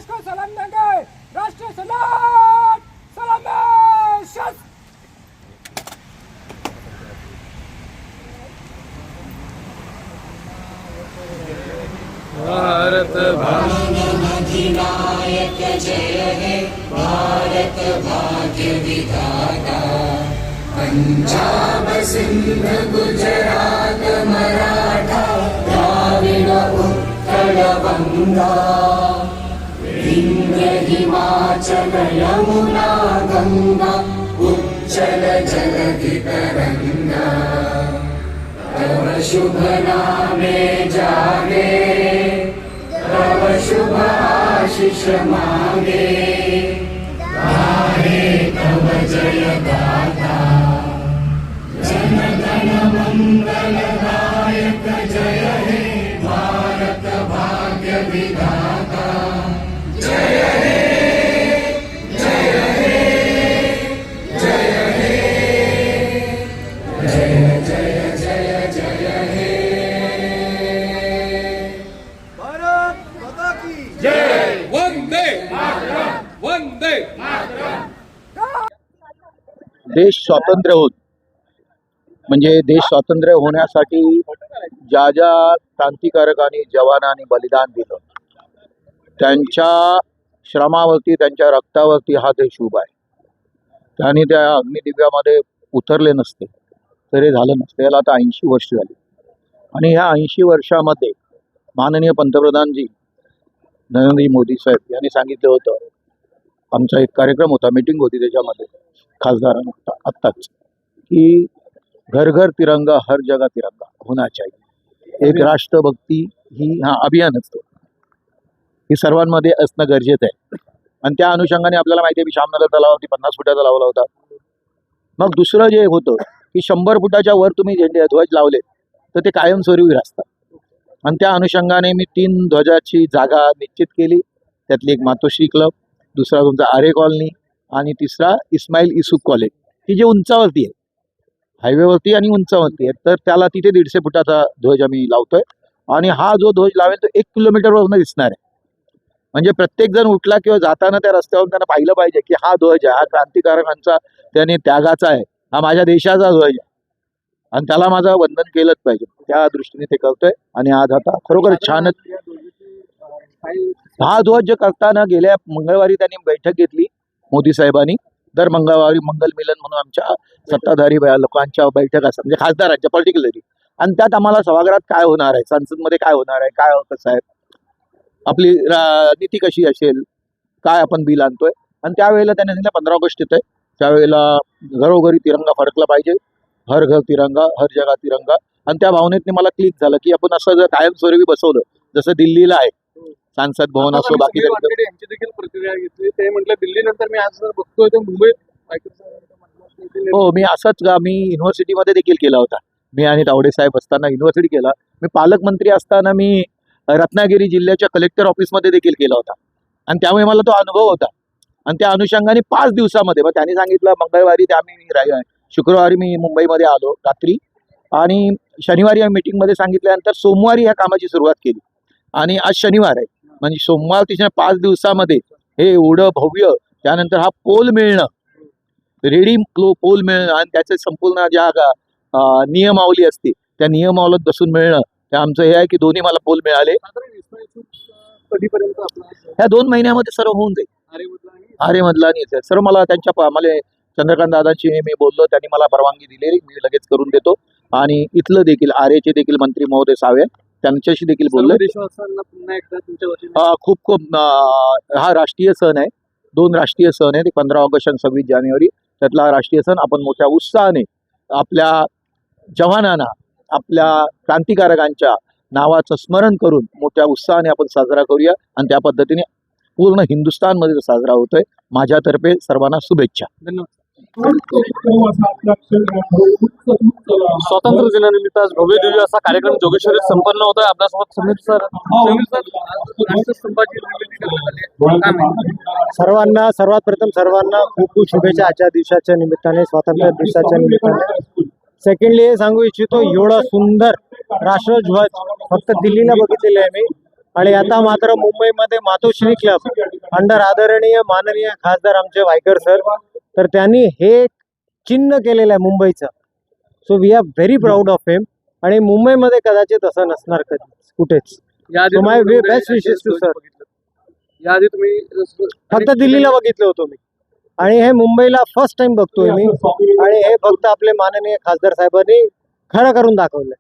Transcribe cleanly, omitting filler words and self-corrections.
देश को सलाम देंगे। राष्ट्रीय सलाम सलाम शस्त्र। भारत अधिनायक जय हे भारत भाग्य विधाता। पंजाब सिंध गुजरात मराठा द्राविड उत्कल बंगा विंध्य हिमाचल यमुना गंगा उच्चल जलधि तरंगा। तव शुभ नामे जागे तव शुभ आशीष मांगे। गाहे तव जय गाथा जन गण मंगल दायक जय हे भारत भाग्य विधाता। जय हे जय हे जय हे जय जय जय जय हे। भारत माता की जय वंदे वंदे। देश स्वातंत्र्य होत म्हणजे देश स्वातंत्र्य होण्यासाठी ज्या ज्या क्रांतिकारकांनी जवानांनी बलिदान दिलं त्यांच्या श्रमावरती त्यांच्या रक्तावरती हा देश उभा आहे। त्यांनी त्या अग्निदिव्यामध्ये उतरले नसते तरी झालं नसतं। याला आता 80 वर्ष झाली आणि ह्या 80 वर्षामध्ये माननीय पंतप्रधानजी नरेंद्र मोदी साहेब यांनी सांगितलं होतं, आमचा एक कार्यक्रम होता, मीटिंग होती त्याच्यामध्ये खासदारांना आत्ताच, की घर घर तिरंगा हर जगह तिरंगा होना चाहिए। एक राष्ट्रभक्ती ही हा अभियान असतो, ही सर्वांमध्ये असणं गरजेचं आहे। आणि त्या अनुषंगाने आपल्याला माहिती आहे की श्यामनगर तलावावरती 50 फुटाचा लावला होता। मग दुसरं जे होतं की 100 फुटाच्या वर तुम्ही झेंडे ध्वज लावले तर ते कायमस्वरूपी असतात। आणि त्या अनुषंगाने मी 3 ध्वजाची जागा निश्चित केली। त्यातली एक मातोश्री क्लब, दुसरा तुमचा आरे कॉलनी आणि तिसरा इस्माईल इसूफ कॉलेज, की जे उंचावरती आहे, हायवेवरती आणि उंचावरती आहे। तर त्याला तिथे 150 फुटाचा ध्वज आम्ही लावतोय आणि हा जो ध्वज लावेल तो 1 किलोमीटरवरून दिसणार आहे। म्हणजे प्रत्येक जण उठला किंवा जाताना त्या रस्त्यावरून त्यांना पाहिलं पाहिजे की हा ध्वज आहे, हा क्रांतिकारकांचा त्याने त्यागाचा आहे, हा माझ्या देशाचा ध्वज आहे आणि त्याला माझं वंदन केलंच पाहिजे। त्या दृष्टीने ते करतोय आणि आज आता खरोखर छानच हा ध्वज करताना गेल्या मंगळवारी त्यांनी बैठक घेतली मोदी साहेबांनी। दर मंगळवारी मंगल मिलन म्हणून आमच्या सत्ताधारी लोकांच्या बैठक असतात, म्हणजे खासदारांच्या पर्टिक्युलरली, आणि त्यात आम्हाला सभागृहात काय होणार आहे, संसदमध्ये काय होणार आहे, काय कसं आहे, आपली नीती कशी असेल, काय आपण बिल आणतोय। आणि त्यावेळेला त्यांनी सांगितलं 15 ऑगस्ट येतोय, त्यावेळेला घरोघरी तिरंगा फडकला पाहिजे, हर घर तिरंगा हर जगा तिरंगा। आणि त्या भावनेतने मला क्लिक झालं की आपण असं जर कायमस्वरूपी बसवलं जसं दिल्लीला आहे, सांसद भवन असो, बाकी यांची देखील प्रतिक्रिया घेतली। ते म्हटलं दिल्ली नंतर मी आज जर बघतोय तर मुंबईत हो, मी असंच मी युनिव्हर्सिटीमध्ये देखील केला होता। मी आणि तावडे साहेब असताना युनिव्हर्सिटी केला, मी पालकमंत्री असताना मी रत्नागिरी जिल्ह्याच्या कलेक्टर ऑफिसमध्ये देखील केला होता आणि त्यामुळे मला तो अनुभव होता। आणि त्या अनुषंगाने 5 दिवसामध्ये, मग त्यांनी सांगितलं मंगळवारी शुक्रवारी मी मुंबईमध्ये आलो रात्री आणि शनिवारी आम्ही मीटिंगमध्ये सांगितल्यानंतर सोमवारी ह्या कामाची सुरुवात केली आणि आज शनिवार आहे, म्हणजे सोमवार तिथे 5 दिवसामध्ये हे एवढं भव्य, त्यानंतर हा पोल मिळणं, रेडी पोल मिळणं आणि त्याचे संपूर्ण ज्या नियमावली असते त्या नियमावलीत बसून मिळणं, ते आमचं हे आहे की दोन्ही मला पोल मिळाले। कधीपर्यंत ह्या 2 महिन्यामध्ये सर्व होऊन जाईल। आरेमधला आणि सर्व मला त्यांच्या मला चंद्रकांत दादांशी मी बोललो, त्यांनी मला परवानगी दिलेली, मी लगेच करून देतो। आणि इथलं देखील आरेचे देखील मंत्री महोदय सावे त्यांच्याशी देखील बोललो। पुन्हा एकदा तुमच्या वतीने खूप खूप हा राष्ट्रीय सण आहे, 2 राष्ट्रीय सण आहेत, 15 ऑगस्ट आणि 26 जानेवारी। त्यातला हा राष्ट्रीय सण आपण मोठ्या उत्साहाने आपल्या जवानांना, आपल्या क्रांतिकारकांच्या नावाचं स्मरण करून मोठ्या उत्साहाने आपण साजरा करूया आणि त्या पद्धतीने पूर्ण हिंदुस्थानमध्ये साजरा होतोय। माझ्यातर्फे सर्वांना शुभेच्छा। धन्यवाद। स्वातंत्र्य दिनानिमित्त आज भव्य दिव्य असा कार्यक्रम जोगेश्वरीत संपन्न होतोय। आपल्यासोबत समीर सर सर्वात प्रथम सर्वांना खूप खूप शुभेच्छा आजच्या दिवसाच्या निमित्ताने, स्वातंत्र्य दिवसाच्या निमित्ताने। सेकंडली हे सांगू इच्छितो, एवढा सुंदर राष्ट्रध्वज फक्त दिल्लीला बघितलेला आहे मी, आणि आता मात्र मुंबईमध्ये मातोश्री क्लब अंडर आदरणीय माननीय खासदार आमचे वायकर सर, तर त्यांनी हे चिन्ह केलेलं आहे मुंबईचं. So we are very proud of him. आणि मुंबईमध्ये कदाचित असं नसणार कधी कुठेच. याआधी So my तुम्ही best wishes to sir. याआधी तुम्ही फक्त दिल्लीला बघितलं होतं मी, आणि हे मुंबईला फर्स्ट टाइम बघतोय मी. आणि हे फक्त आपले माननीय खासदार साहेबांनी खरं करून दाखवलंय.